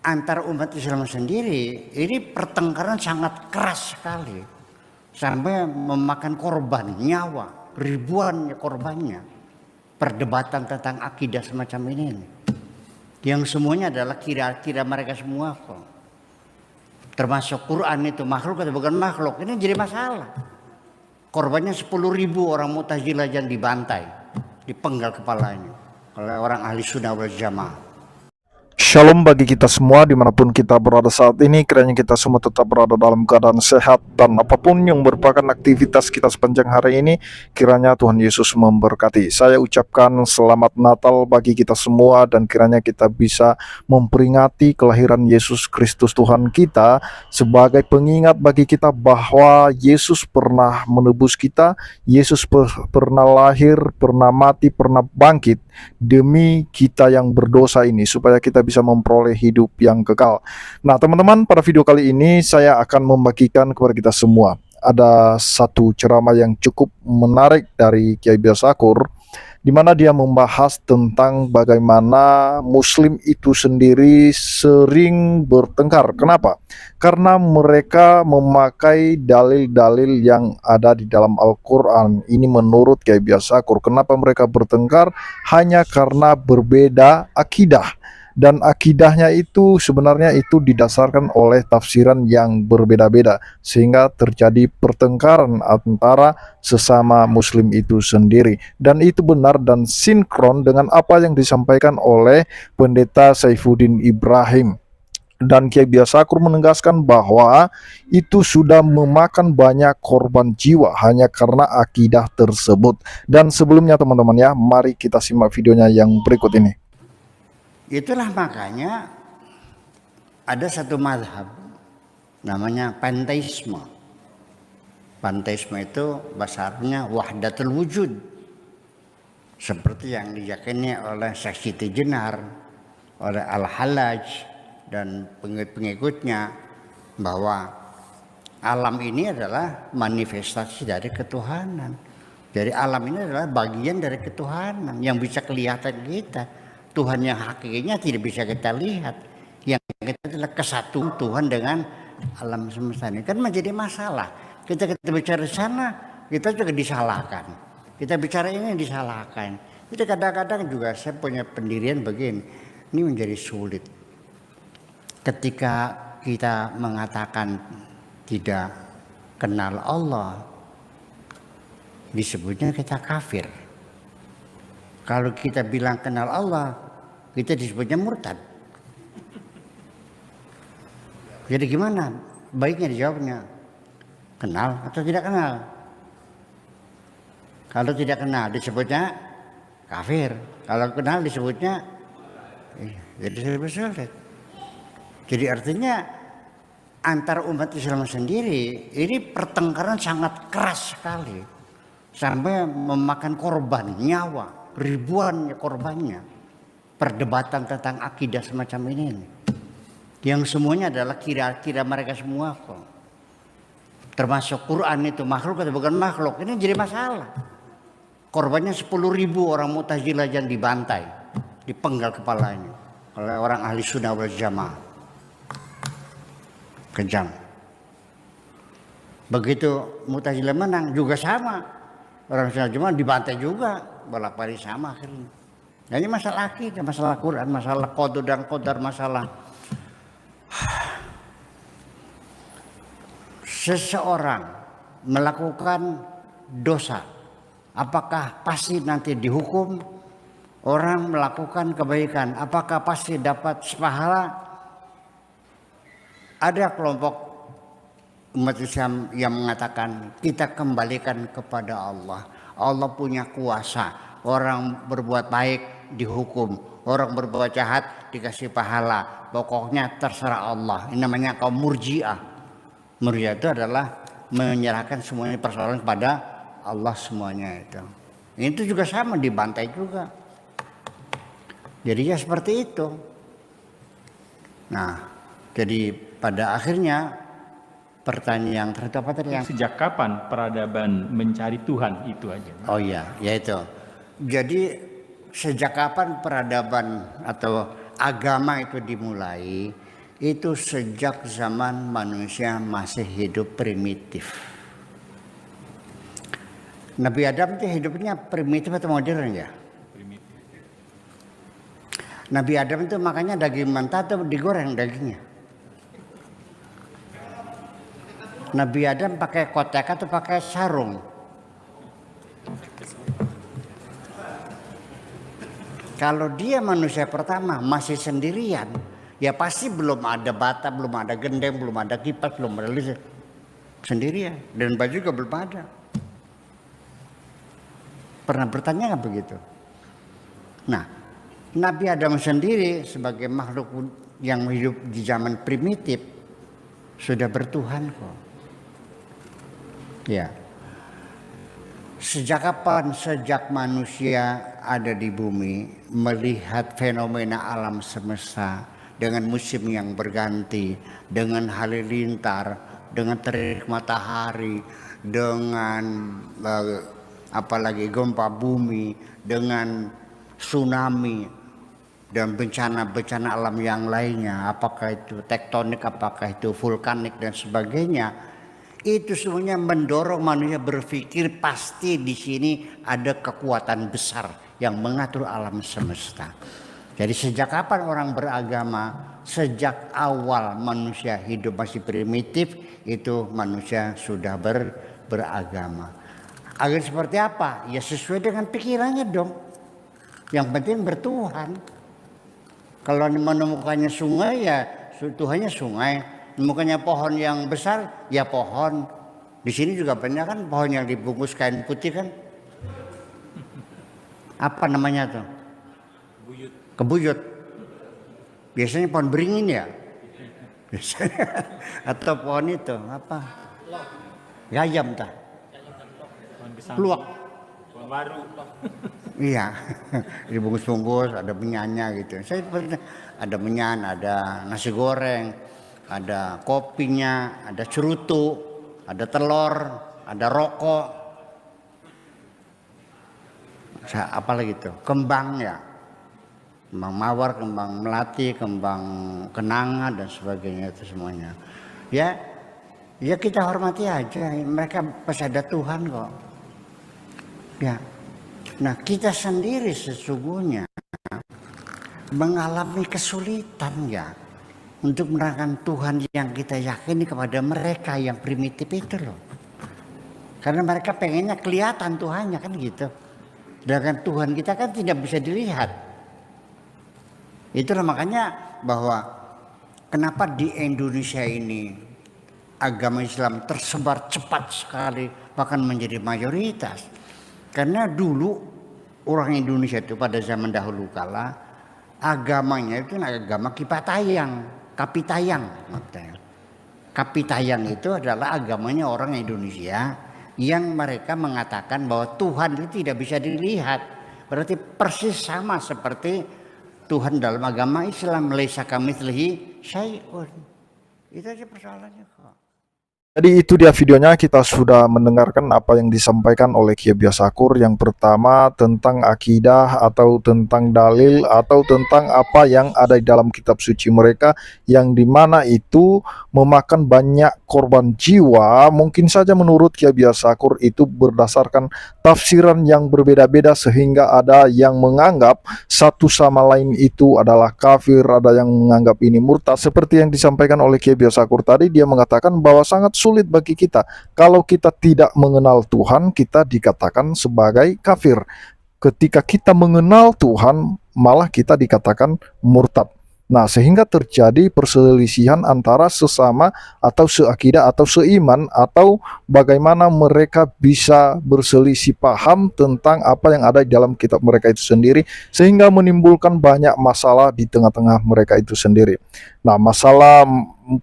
antar umat Islam sendiri ini pertengkaran sangat keras sekali sampai memakan korban nyawa, ribuan korbannya. Perdebatan tentang akidah semacam ini yang semuanya adalah kira-kira mereka semua kok. Termasuk Quran itu makhluk atau bukan makhluk, ini jadi masalah. Korbannya 10.000 orang Mu'tazilah yang dibantai, dipenggal kepalanya oleh orang ahli sunnah wal jamaah. Shalom bagi kita semua dimanapun kita berada saat ini. Kiranya kita semua tetap berada dalam keadaan sehat, dan apapun yang merupakan aktivitas kita sepanjang hari ini, kiranya Tuhan Yesus memberkati. Saya ucapkan selamat Natal bagi kita semua, dan kiranya kita bisa memperingati kelahiran Yesus Kristus Tuhan kita sebagai pengingat bagi kita bahwa Yesus pernah menebus kita. Yesus pernah lahir, pernah mati, pernah bangkit demi kita yang berdosa ini, supaya kita bisa memperoleh hidup yang kekal. Nah teman-teman, pada video kali ini saya akan membagikan kepada kita semua ada satu ceramah yang cukup menarik dari Kiai Biasakur, di mana dia membahas tentang bagaimana Muslim itu sendiri sering bertengkar. Kenapa? Karena mereka memakai dalil-dalil yang ada di dalam Al-Quran. Ini menurut Kiai Biasakur. Kenapa mereka bertengkar? Hanya karena berbeda akidah. Dan akidahnya itu sebenarnya itu didasarkan oleh tafsiran yang berbeda-beda, sehingga terjadi pertengkaran antara sesama Muslim itu sendiri. Dan itu benar dan sinkron dengan apa yang disampaikan oleh Pendeta Saifuddin Ibrahim. Dan Kiai Biasakur menegaskan bahwa itu sudah memakan banyak korban jiwa hanya karena akidah tersebut. Dan sebelumnya teman-teman ya, mari kita simak videonya yang berikut ini. Itulah makanya ada satu mazhab namanya panteisme. Panteisme itu bahasa Arabnya wahdatul wujud, seperti yang diyakini oleh Syekh Siti Jenar, oleh Al-Hallaj dan pengikut-pengikutnya, bahwa alam ini adalah manifestasi dari ketuhanan. Jadi alam ini adalah bagian dari ketuhanan yang bisa kelihatan kita. Tuhan yang hakikinya tidak bisa kita lihat. Yang kita adalah kesatuan Tuhan dengan alam semesta ini. Kan menjadi masalah. Kita bicara di sana, kita juga disalahkan. Kita bicara ini disalahkan. Itu kadang-kadang juga saya punya pendirian begini. Ini menjadi sulit. Ketika kita mengatakan tidak kenal Allah, disebutnya kita kafir. Kalau kita bilang kenal Allah, kita disebutnya murtad. Jadi gimana? Baiknya dijawabnya, kenal atau tidak kenal? Kalau tidak kenal disebutnya kafir. Kalau kenal disebutnya jadi lebih sulit. Jadi artinya antar umat Islam sendiri ini pertengkaran sangat keras sekali sampai memakan korban nyawa, ribuan korbannya. Perdebatan tentang akidah semacam ini yang semuanya adalah kira-kira mereka semua kok. Termasuk Quran itu makhluk atau bukan makhluk, ini jadi masalah. Korbannya 10.000 orang Mu'tazilah yang dibantai, dipenggal kepalanya oleh orang ahli sunnah wal jamaah. Kejam. Begitu Mu'tazilah menang juga sama, orang sunnah jamaah dibantai juga, bolak-balik sama akhirnya. Nah, ini masalah akidah, masalah Quran, masalah qada dan qadar, masalah seseorang melakukan dosa, apakah pasti nanti dihukum? Orang melakukan kebaikan, apakah pasti dapat pahala? Ada kelompok umat Islam yang mengatakan kita kembalikan kepada Allah. Allah punya kuasa. Orang berbuat baik dihukum, orang berbuat jahat dikasih pahala. Pokoknya terserah Allah. Ini namanya kaum Murji'ah. Murji'ah itu adalah menyerahkan semuanya persoalan kepada Allah semuanya itu. Itu juga sama, dibantai juga. Jadi ya seperti itu. Nah, jadi pada akhirnya pertanyaan terhadap apa tadi yang sejak kapan peradaban mencari Tuhan itu aja? Oh iya, yaitu. Jadi sejak kapan peradaban atau agama itu dimulai? itu sejak zaman manusia masih hidup primitif. Nabi Adam itu hidupnya primitif atau modern ya? Nabi Adam itu makanya daging mentah atau digoreng dagingnya? Nabi Adam pakai kotek atau pakai sarung? Kalau dia manusia pertama masih sendirian, ya pasti belum ada bata, belum ada gendeng, belum ada kipas, belum ada listrik. Sendirian. Dan baju juga belum ada. Pernah bertanya nggak begitu? Nah, Nabi Adam sendiri sebagai makhluk yang hidup di zaman primitif sudah bertuhan kok. Ya. Sejak kapan? Sejak manusia ada di bumi, melihat fenomena alam semesta dengan musim yang berganti, dengan halilintar, dengan terik matahari, dengan apalagi gempa bumi, dengan tsunami dan bencana-bencana alam yang lainnya, apakah itu tektonik, apakah itu vulkanik dan sebagainya. Itu semuanya mendorong manusia berpikir pasti di sini ada kekuatan besar yang mengatur alam semesta. Jadi sejak kapan orang beragama? Sejak awal manusia hidup masih primitif, itu manusia sudah beragama. Agar seperti apa? Ya sesuai dengan pikirannya dong. Yang penting bertuhan. Kalau menemukannya sungai, ya Tuhannya sungai. Menemukannya pohon yang besar, ya pohon. Di sini juga banyak kan pohon yang dibungkus kain putih kan. Apa namanya tuh? Kebuyut. Biasanya pohon beringin ya. Biasanya. Atau pohon itu apa? Gayam tak? Luak. Pohon baru. Iya, dibungkus-bungkus, ada menyannya gitu. Saya pernah ada menyan, ada nasi goreng, ada kopinya, ada cerutu, ada telur, ada rokok. Apalagi itu? Kembang ya. Kembang mawar, kembang melati, kembang kenanga dan sebagainya itu semuanya. Ya kita hormati aja. Mereka pasti ada Tuhan kok. Ya. Nah, kita sendiri sesungguhnya mengalami kesulitan ya untuk menerangkan Tuhan yang kita yakini kepada mereka yang primitif itu loh. Karena mereka pengennya kelihatan Tuhannya kan gitu. Sedangkan Tuhan kita kan tidak bisa dilihat. Itulah makanya bahwa kenapa di Indonesia ini agama Islam tersebar cepat sekali bahkan menjadi mayoritas. Karena dulu orang Indonesia itu pada zaman dahulu kala agamanya itu agama Kipatayang, Kapitayang. Kapitayang itu adalah agamanya orang Indonesia yang mereka mengatakan bahwa Tuhan itu tidak bisa dilihat. Berarti persis sama seperti Tuhan dalam agama Islam, laisa kamitslihi syai'un. Itu aja persoalannya kok. Jadi itu dia videonya, kita sudah mendengarkan apa yang disampaikan oleh Kiai Biasakur. Yang pertama tentang akidah atau tentang dalil atau tentang apa yang ada di dalam kitab suci mereka, yang dimana itu memakan banyak korban jiwa. Mungkin saja menurut Kiai Biasakur itu berdasarkan tafsiran yang berbeda-beda, sehingga ada yang menganggap satu sama lain itu adalah kafir, ada yang menganggap ini murtad. Seperti yang disampaikan oleh Kiai Biasakur tadi, dia mengatakan bahwa sangat sulit bagi kita kalau kita tidak mengenal Tuhan, kita dikatakan sebagai kafir. Ketika kita mengenal Tuhan, malah kita dikatakan murtad. Nah, sehingga terjadi perselisihan antara sesama atau seakidah atau seiman, atau bagaimana mereka bisa berselisih paham tentang apa yang ada di dalam kitab mereka itu sendiri, sehingga menimbulkan banyak masalah di tengah-tengah mereka itu sendiri. Nah, masalah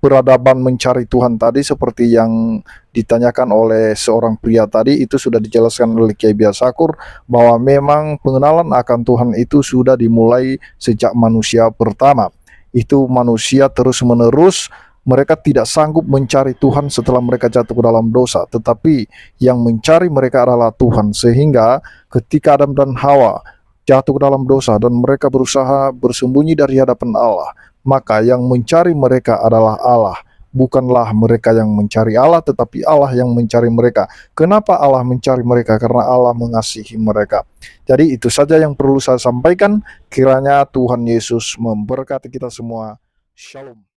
peradaban mencari Tuhan tadi seperti yang ditanyakan oleh seorang pria tadi, itu sudah dijelaskan oleh Kiai Biasakur bahwa memang pengenalan akan Tuhan itu sudah dimulai sejak manusia pertama. Itu manusia terus-menerus, mereka tidak sanggup mencari Tuhan setelah mereka jatuh ke dalam dosa, tetapi yang mencari mereka adalah Tuhan. Sehingga ketika Adam dan Hawa jatuh ke dalam dosa dan mereka berusaha bersembunyi dari hadapan Allah, maka yang mencari mereka adalah Allah. Bukanlah mereka yang mencari Allah, tetapi Allah yang mencari mereka. Kenapa Allah mencari mereka? Karena Allah mengasihi mereka. Jadi itu saja yang perlu saya sampaikan. Kiranya Tuhan Yesus memberkati kita semua. Shalom.